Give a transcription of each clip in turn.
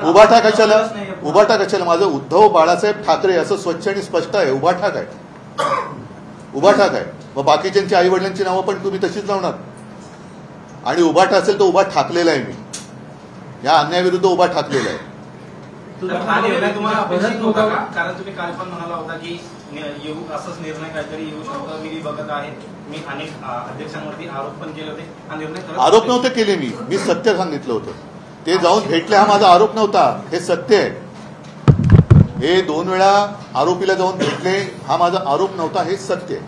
उभाटा कशाला? माझं उद्धव बाळासाहेब ठाकरे असं स्वच्छ आणि स्पष्ट आहे. उभाटा काय? उभाटा काय? मग बाकीच्यांची आई वडिलांची नावं पण तुम्ही तशीच लावणार. आणि उभाटा असेल तर उभा ठाकलेला आहे मी. या अन्यायाविरुद्ध उभा ठाकलेला आहे. कारण तुम्ही काल पण म्हणाला होता की असाच निर्णय काहीतरी येऊ शकतो. मी बघत आहे, मी अनेक अध्यक्षांवरती आरोप पण केले होते. हा निर्णय आरोप नव्हते केले मी सत्य सांगितलं होतं. ते जाऊन भेटले हा माझा आरोप नव्हता, हे सत्य आहे. हे 2 वेळा आरोपीला जाऊन भेटले हा माझा आरोप नव्हता, हे सत्य आहे.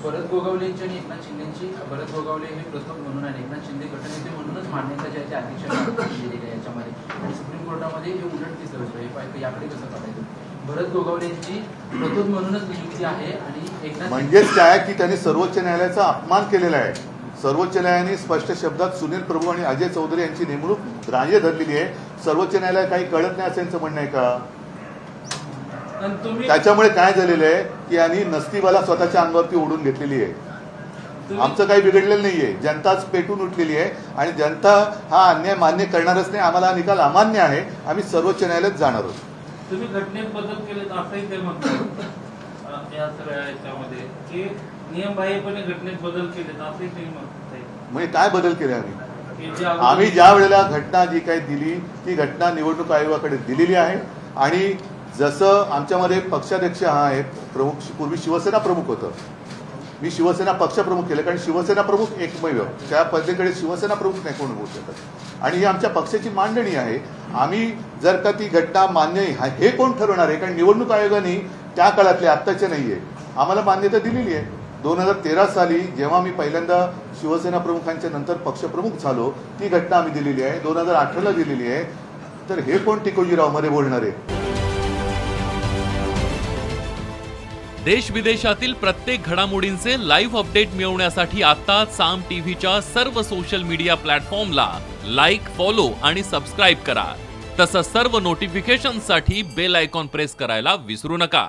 भरत गोगावलेंची आणि एकनाथ शिंदेची, भरत गोगावले हे प्रथम म्हणून आणि एकनाथ शिंदे गटनेते म्हणूनच मान्यता ज्याच्या अध्यक्षांना दिलेली आहे याच्यामध्ये, आणि सुप्रीम कोर्टामध्ये हे उलट दिसत होतं. याकडे कसं पाहायचं? भरत गोगावलेंची प्रथम म्हणूनच नियुक्ती आहे आणि एकनाथ म्हणजेच काय की त्यांनी सर्वोच्च न्यायालयाचा अपमान केलेला आहे. सर्वोच्च न्यायालयाने स्पष्ट शब्दात सुनील प्रभू आणि अजय चौधरी यांची नेमणूक ग्राह्य धरलेली आहे. सर्वोच्च न्यायालय काही कळत नाही असं यांचं म्हणणं आहे का? त्याच्यामुळे काय झालेलं आहे की यांनी नसतीवाला स्वतःच्या अंगावरती ओढून घेतलेली आहे. आमचं काही बिघडलेलं नाहीये. जनताच पेटून उठलेली आहे आणि जनता हा अन्याय मान्य करणारच नाही. आम्हाला निकाल अमान्य आहे. आम्ही सर्वोच्च न्यायालयात जाणार आहोत. तुम्ही घटनेत बदल केले असंही ते म्हणतात या सगळ्या याच्यामध्ये की नियमबाह्यपणे घटनेत बदल केले असंही ते म्हणतात. म्हणजे काय बदल केले आम्ही ज्या वेळेला घटना जी काही दिली ती घटना निवडणूक आयोगाकडे दिलेली आहे. आणि जसं आमच्यामध्ये पक्षाध्यक्ष हा आहे प्रमुख, पूर्वी शिवसेना प्रमुख होतं, मी शिवसेना पक्षप्रमुख केलं कारण शिवसेना प्रमुख एकमेव, त्या पद्धतीकडे शिवसेना प्रमुख नाही कोण होऊ शकत. आणि ही आमच्या पक्षाची मांडणी आहे. आम्ही जर का ती घटना मान्य हे कोण ठरवणार आहे? कारण निवडणूक आयोगाने त्या काळातले आत्ताचे नाहीये आम्हाला मान्यता दिलेली आहे. 2013 साली जेव्हा मी पहिल्यांदा शिवसेना प्रमुखांच्या नंतर पक्षप्रमुख झालो ती घटना आम्ही दिलेली आहे. 2018ला दिलेली आहे. तर हे कोण टिकोजीराव मध्ये बोलणार आहे? देश विदेशातील प्रत्येक घडामोडींचे लाईव्ह अपडेट मिळवण्यासाठी आता साम टीव्हीच्या सर्व सोशल मीडिया प्लॅटफॉर्मला लाईक, फॉलो आणि सबस्क्राईब करा. तसंच सर्व नोटिफिकेशनसाठी बेल आयकॉन प्रेस करायला विसरू नका.